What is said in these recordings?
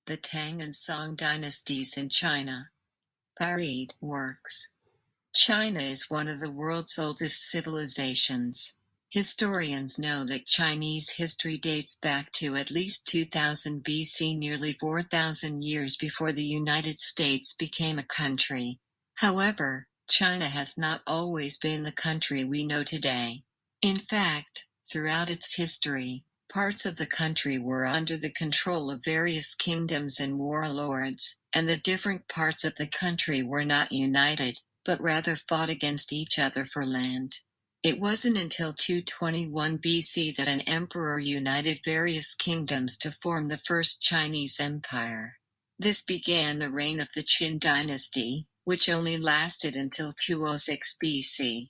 The Tang and Song Dynasties in China. By Readworks. China is one of the world's oldest civilizations. Historians know that Chinese history dates back to at least 2000 BC, nearly 4,000 years before the United States became a country. However, China has not always been the country we know today. In fact, throughout its history, parts of the country were under the control of various kingdoms and warlords, and the different parts of the country were not united, but rather fought against each other for land. It wasn't until 221 BC that an emperor united various kingdoms to form the first Chinese empire. This began the reign of the Qin dynasty, which only lasted until 206 BC.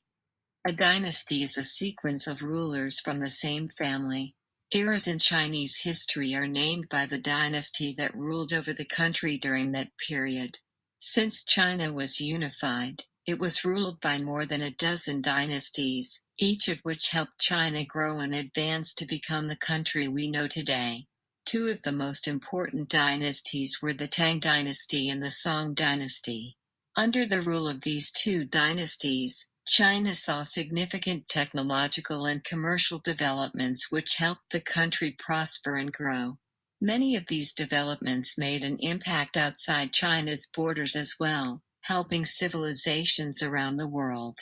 A dynasty is a sequence of rulers from the same family. Eras in Chinese history are named by the dynasty that ruled over the country during that period. Since China was unified, it was ruled by more than a dozen dynasties, each of which helped China grow and advance to become the country we know today. Two of the most important dynasties were the Tang dynasty and the Song dynasty. Under the rule of these two dynasties, China saw significant technological and commercial developments which helped the country prosper and grow. Many of these developments made an impact outside China's borders as well, helping civilizations around the world.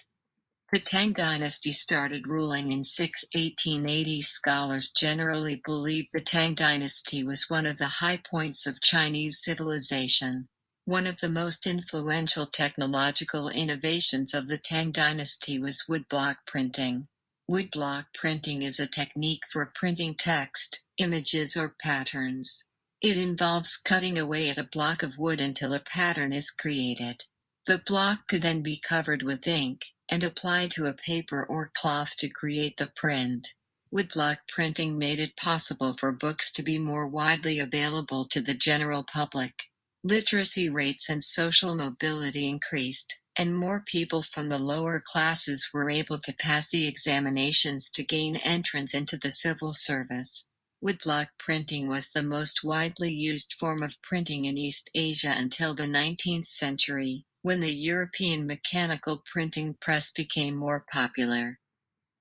The Tang dynasty started ruling in 1880. Scholars generally believe the Tang dynasty was one of the high points of Chinese civilization. One of the most influential technological innovations of the Tang dynasty was woodblock printing. Woodblock printing is a technique for printing text, images, or patterns. It involves cutting away at a block of wood until a pattern is created. The block could then be covered with ink and applied to a paper or cloth to create the print. Woodblock printing made it possible for books to be more widely available to the general public. Literacy rates and social mobility increased, and more people from the lower classes were able to pass the examinations to gain entrance into the civil service. Woodblock printing was the most widely used form of printing in East Asia until the 19th century, when the European mechanical printing press became more popular.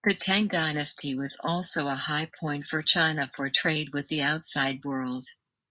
The Tang dynasty was also a high point for China for trade with the outside world.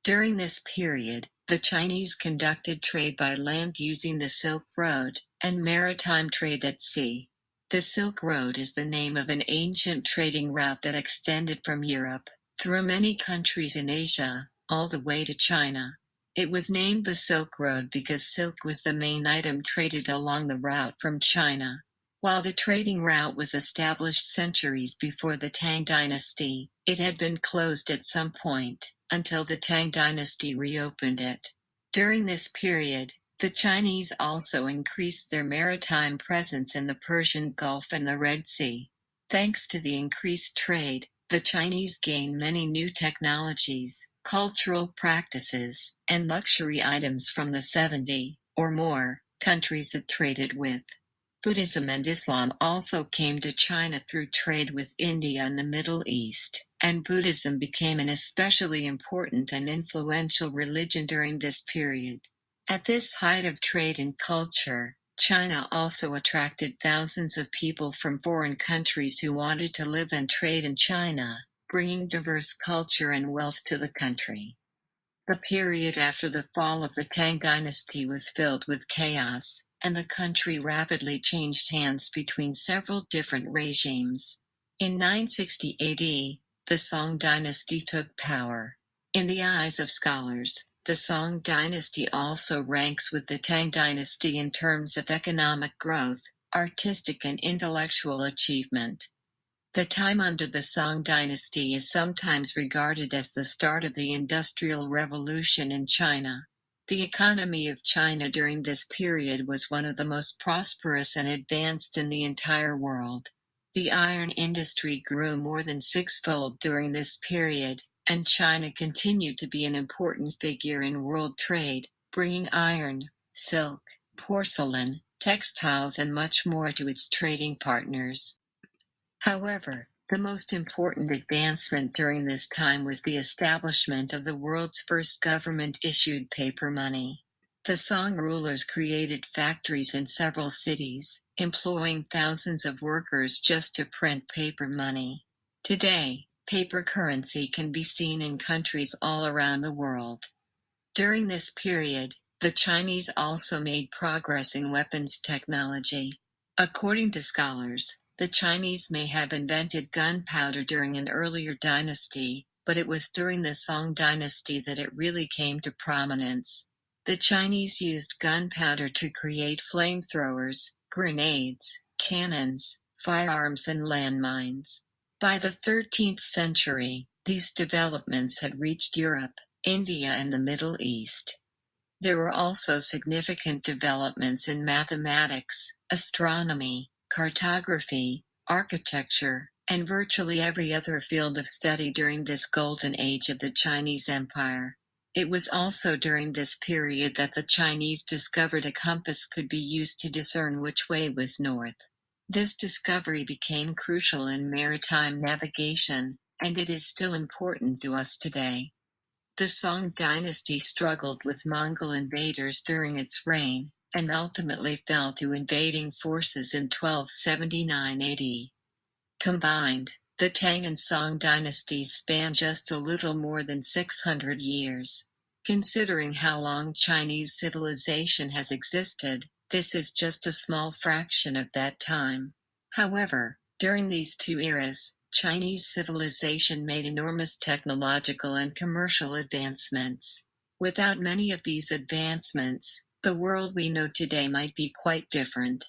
During this period, the Chinese conducted trade by land using the Silk Road, and maritime trade at sea. The Silk Road is the name of an ancient trading route that extended from Europe, through many countries in Asia, all the way to China. It was named the Silk Road because silk was the main item traded along the route from China. While the trading route was established centuries before the Tang dynasty, it had been closed at some point, until the Tang dynasty reopened it. During this period, the Chinese also increased their maritime presence in the Persian Gulf and the Red Sea. Thanks to the increased trade, the Chinese gained many new technologies, cultural practices, and luxury items from the 70, or more, countries it traded with. Buddhism and Islam also came to China through trade with India and the Middle East, and Buddhism became an especially important and influential religion during this period. At this height of trade and culture, China also attracted thousands of people from foreign countries who wanted to live and trade in China, bringing diverse culture and wealth to the country. The period after the fall of the Tang dynasty was filled with chaos, and the country rapidly changed hands between several different regimes. In 960 AD, the Song dynasty took power. In the eyes of scholars, the Song dynasty also ranks with the Tang dynasty in terms of economic growth, artistic and intellectual achievement. The time under the Song dynasty is sometimes regarded as the start of the Industrial Revolution in China. The economy of China during this period was one of the most prosperous and advanced in the entire world. The iron industry grew more than sixfold during this period, and China continued to be an important figure in world trade, bringing iron, silk, porcelain, textiles, and much more to its trading partners. However, The most important advancement during this time was the establishment of the world's first government-issued paper money. The Song rulers created factories in several cities, employing thousands of workers just to print paper money. Today, paper currency can be seen in countries all around the world. During this period, the Chinese also made progress in weapons technology. According to scholars, the Chinese may have invented gunpowder during an earlier dynasty, but it was during the Song dynasty that it really came to prominence. The Chinese used gunpowder to create flamethrowers, grenades, cannons, firearms, and landmines. By the 13th century, these developments had reached Europe, India, and the Middle East. There were also significant developments in mathematics, astronomy, cartography, architecture, and virtually every other field of study during this golden age of the Chinese Empire. It was also during this period that the Chinese discovered a compass could be used to discern which way was north. This discovery became crucial in maritime navigation, and it is still important to us today. The Song dynasty struggled with Mongol invaders during its reign, and ultimately fell to invading forces in 1279 AD. Combined, the Tang and Song dynasties span just a little more than 600 years. Considering how long Chinese civilization has existed, this is just a small fraction of that time. However, during these two eras, Chinese civilization made enormous technological and commercial advancements. Without many of these advancements, the world we know today might be quite different.